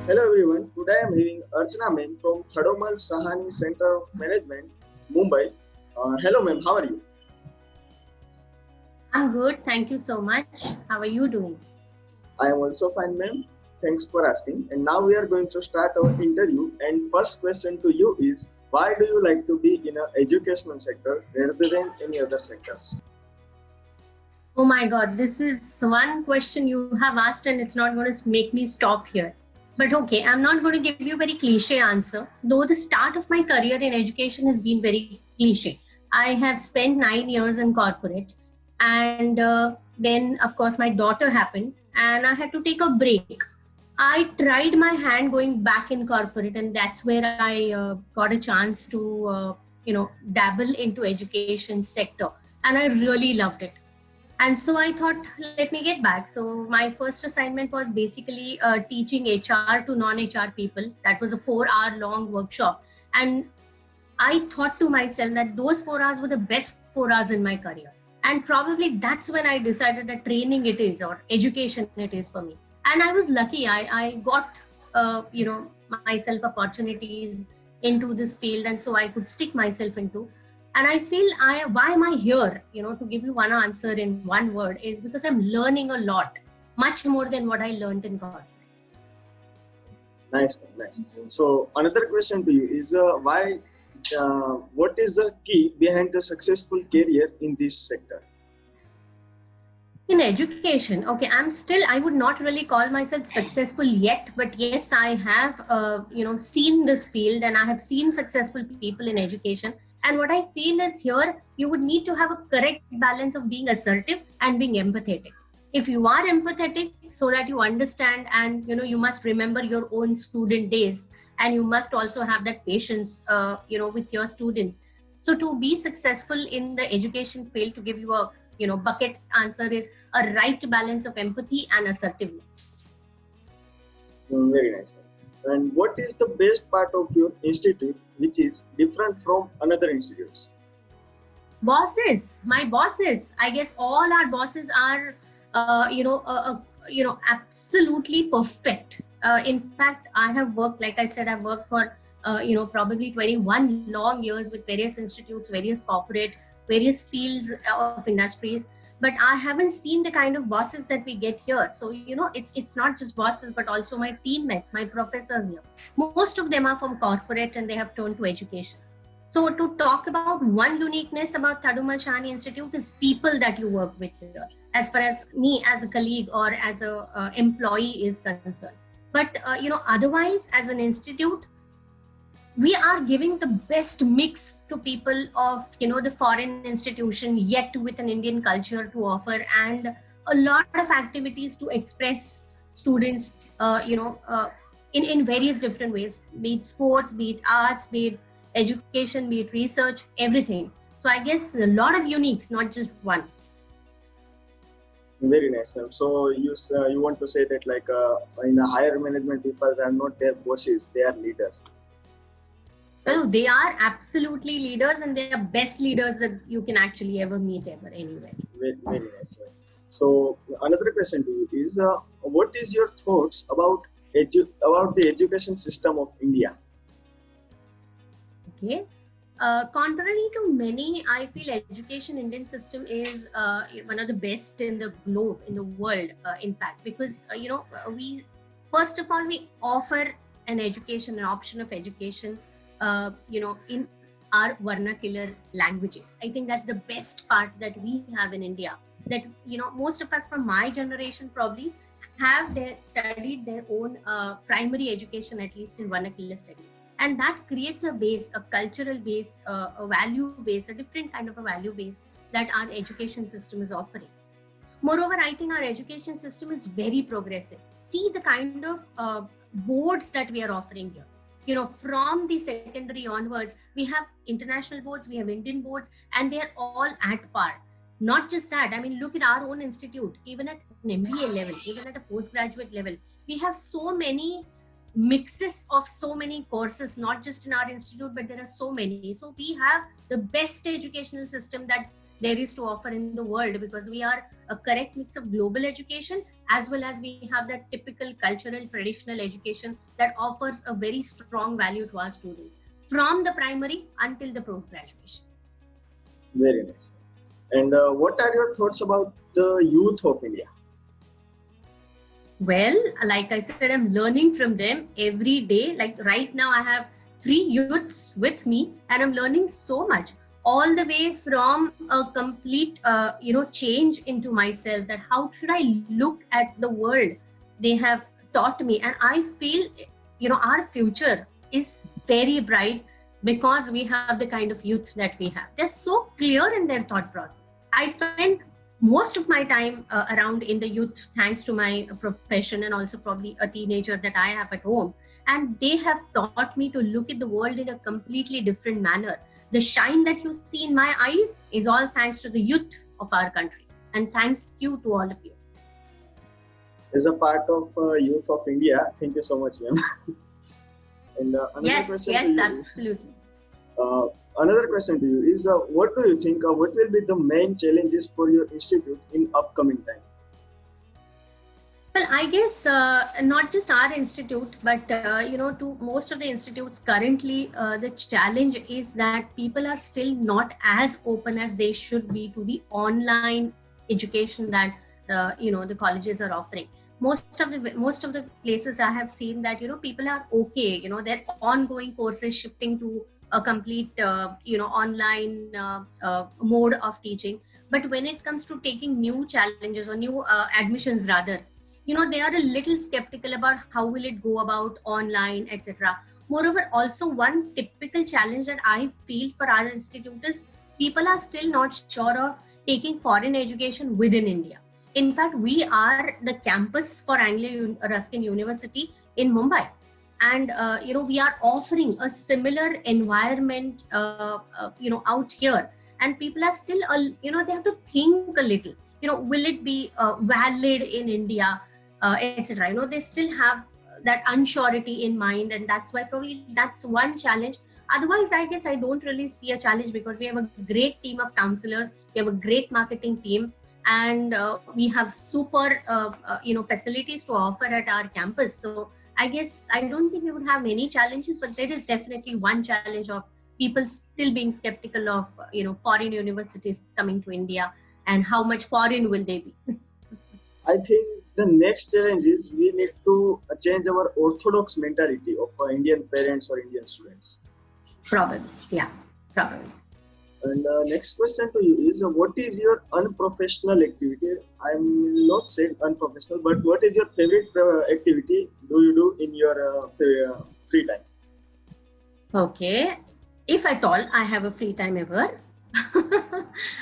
Hello everyone. Today I am having Archana ma'am from Thadomal Sahani Center of Management, Mumbai. Hello ma'am, how are you? I'm good. Thank you so much. How are you doing? I am also fine ma'am. Thanks for asking. And now we are going to start our interview. And first question to you is, why do you like to be in an educational sector rather than any other sectors? Oh my God, this is one question you have asked, and it's not going to make me stop here. But okay, I'm not going to give you a very cliche answer. Though the start of my career in education has been very cliche. I have spent 9 years in corporate, and then, of course, my daughter happened, and I had to take a break. I tried my hand going back in corporate, and that's where I got a chance to, dabble into education sector, and I really loved it. And so I thought, let me get back. So my first assignment was basically teaching HR to non-HR people. That was a 4 hour long workshop, and I thought to myself that those 4 hours were the best 4 hours in my career. And probably that's when I decided that training it is, or education it is for me. And I was lucky. I got, myself opportunities into this field. And so I could stick myself into. And I feel why am I here? To give you one answer in one word is because I'm learning a lot, much more than what I learned in college. Nice, ma'am, nice. So another question to you is, what is the key behind the successful career in this sector? In education, okay, I would not really call myself successful yet, but yes, I have seen this field, and I have seen successful people in education. And what I feel is, here you would need to have a correct balance of being assertive and being empathetic. If you are empathetic, so that you understand, and you must remember your own student days, and you must also have that patience with your students. So to be successful in the education field, to give you a bucket answer, is a right balance of empathy and assertiveness. Very nice, ma'am. And what is the best part of your institute which is different from another institutes? Bosses, my bosses, I guess all our bosses are absolutely perfect. In fact, I have worked, like I said, I've worked for probably 21 long years with various institutes, various corporate, various fields of industries, but I haven't seen the kind of bosses that we get here. So it's not just bosses, but also my teammates, my professors here. Most of them are from corporate, and they have turned to education. So to talk about one uniqueness about Thadumal Sahani Institute is people that you work with here, as far as me as a colleague or as a employee is concerned. But otherwise, as an institute, we are giving the best mix to people of the foreign institution, yet with an Indian culture to offer, and a lot of activities to express students in various different ways, be it sports, be it arts, be it education, be it research, everything. So I guess a lot of uniques, not just one. Very nice, ma'am. So you want to say that in a higher management, people are not their bosses; they are leaders. Well, they are absolutely leaders, and they are best leaders that you can actually ever meet ever anywhere. Very, very nice, ma'am. So another question to you is, what is your thoughts about the education system of India? Okay. Contrary to many, I feel education Indian system is one of the best in the globe, in the world, in fact, because we first of all we offer an option of education, in our vernacular languages. I think that's the best part that we have in India. That most of us from my generation probably have studied their own primary education, at least in vernacular studies, and that creates a base, a cultural base, a value base, a different kind of a value base that our education system is offering. Moreover, I think our education system is very progressive. See the kind of boards that we are offering here. From the secondary onwards, we have international boards, we have Indian boards, and they're all at par. Not just that, I mean, look at our own institute, even at an MBA level, even at a postgraduate level, we have so many mixes of so many courses, not just in our institute, but there are so many. So we have the best educational system that there is to offer in the world, because we are a correct mix of global education as well as we have that typical cultural traditional education that offers a very strong value to our students from the primary until the post graduation. Very nice. And what are your thoughts about the youth of India? Well, like I said, I'm learning from them every day. Like right now, I have 3 youths with me, and I'm learning so much. All the way from a complete, change into myself. That how should I look at the world? They have taught me, and I feel, our future is very bright because we have the kind of youth that we have. They're so clear in their thought process. I spend most of my time around in the youth, thanks to my profession and also probably a teenager that I have at home. And they have taught me to look at the world in a completely different manner. The shine that you see in my eyes is all thanks to the youth of our country. And thank you to all of you. As a part of youth of India, thank you so much, ma'am. And Yes, absolutely. Another question to you is, what do you think, what will be the main challenges for your institute in upcoming time? Well, I guess not just our institute, but to most of the institutes currently, the challenge is that people are still not as open as they should be to the online education that the colleges are offering. Most of the places I have seen that people are okay, their ongoing courses shifting to a complete online mode of teaching. But when it comes to taking new challenges or new admissions rather, they are a little skeptical about how will it go about online, etc. Moreover, also one typical challenge that I feel for our institute is people are still not sure of taking foreign education within India. In fact, we are the campus for Anglo-Ruskin University in Mumbai. And, we are offering a similar environment, out here. And people are still, they have to think a little, will it be valid in India, etc. They still have that unsurety in mind. And that's why probably that's one challenge. Otherwise, I guess I don't really see a challenge because we have a great team of counselors. We have a great marketing team. And we have super, facilities to offer at our campus. So I guess I don't think we would have many challenges, but there is definitely one challenge of people still being skeptical of, foreign universities coming to India and how much foreign will they be. I think the next challenge is we need to change our orthodox mentality of Indian parents or Indian students. Probably, yeah, probably. And next question to you is, what is your unprofessional activity? I'm not saying unprofessional, but what is your favorite activity do you do in your free time? Okay, if at all I have a free time ever,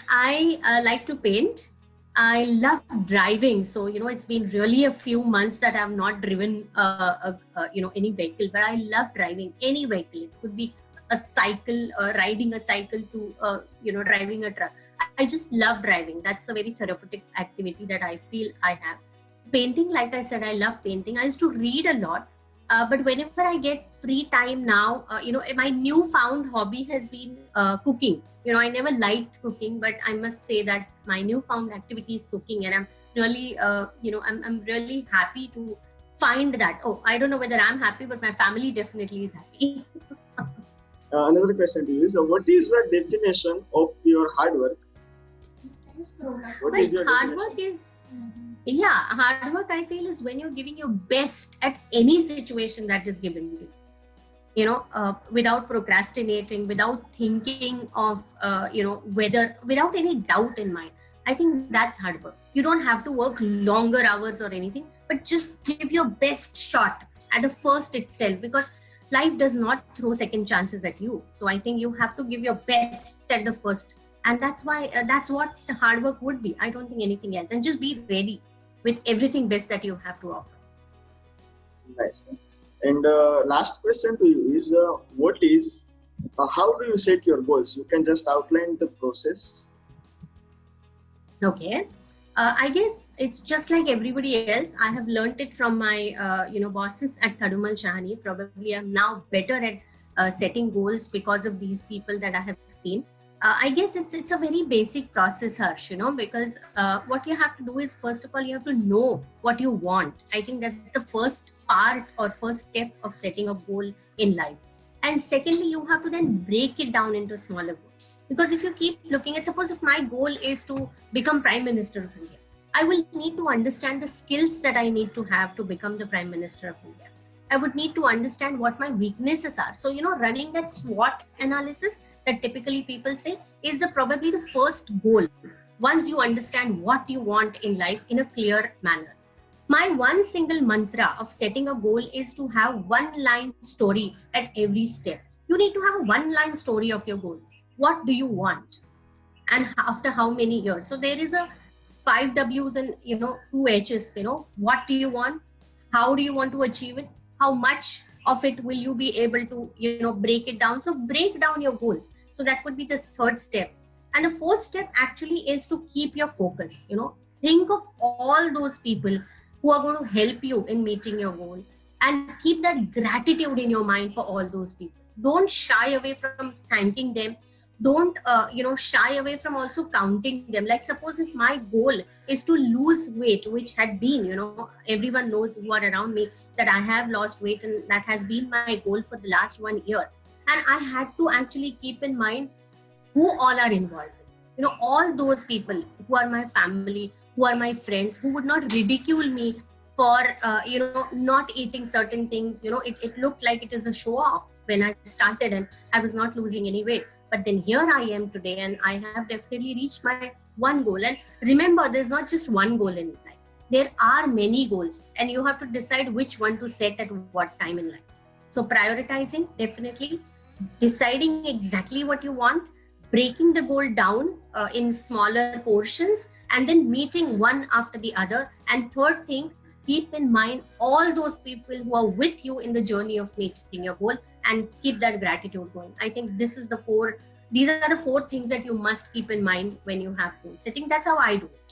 I like to paint. I love driving. So, it's been really a few months that I have not driven, any vehicle, but I love driving any vehicle. It could be a cycle, riding a cycle to, driving a truck. I just love driving. That's a very therapeutic activity that I feel I have. Painting, like I said, I love painting. I used to read a lot, but whenever I get free time now, my newfound hobby has been cooking. I never liked cooking, but I must say that my newfound activity is cooking, and I'm really, I'm really happy to find that. Oh, I don't know whether I'm happy, but my family definitely is happy. Another question to you is, what is the definition of your hard work? What is your hard definition? work is, hard work I feel is when you're giving your best at any situation that is given to you. Without procrastinating, without thinking of, whether, without any doubt in mind. I think that's hard work. You don't have to work longer hours or anything, but just give your best shot at the first itself, because life does not throw second chances at you. So I think you have to give your best at the first. And that's why, that's what hard work would be. I don't think anything else. And just be ready with everything best that you have to offer. Nice. And last question to you is, how do you set your goals? You can just outline the process. Okay. I guess it's just like everybody else. I have learned it from my, bosses at Thadumal Shahani. Probably I'm now better at setting goals because of these people that I have seen. I guess it's a very basic process, Harsh, because what you have to do is, first of all, you have to know what you want. I think that's the first part or first step of setting a goal in life. And secondly, you have to then break it down into smaller goals. Because if you keep looking at, suppose if my goal is to become Prime Minister of India, I will need to understand the skills that I need to have to become the Prime Minister of India. I would need to understand what my weaknesses are. So, running that SWOT analysis that typically people say is probably the first goal. Once you understand what you want in life in a clear manner. My one single mantra of setting a goal is to have one line story at every step. You need to have a one line story of your goal. What do you want? And after how many years? So there is a 5 W's and, 2 H's, what do you want? How do you want to achieve it? How much of it will you be able to, break it down? So break down your goals. So that would be the third step. And the fourth step actually is to keep your focus. Think of all those people who are going to help you in meeting your goal, and keep that gratitude in your mind for all those people. Don't shy away from thanking them. Don't shy away from also counting them. Like, suppose if my goal is to lose weight, which had been, everyone knows who are around me that I have lost weight, and that has been my goal for the last 1 year. And I had to actually keep in mind who all are involved. All those people who are my family, who are my friends, who would not ridicule me for, not eating certain things. It looked like it is a show off when I started and I was not losing any weight. But then here I am today, and I have definitely reached my one goal. And remember, there's not just one goal in life. There are many goals, and you have to decide which one to set at what time in life. So prioritizing, definitely, deciding exactly what you want, breaking the goal down in smaller portions, and then meeting one after the other. And third thing, keep in mind all those people who are with you in the journey of meeting your goal, and keep that gratitude going. I think these are the four things that you must keep in mind when you have goal setting. That's how I do it.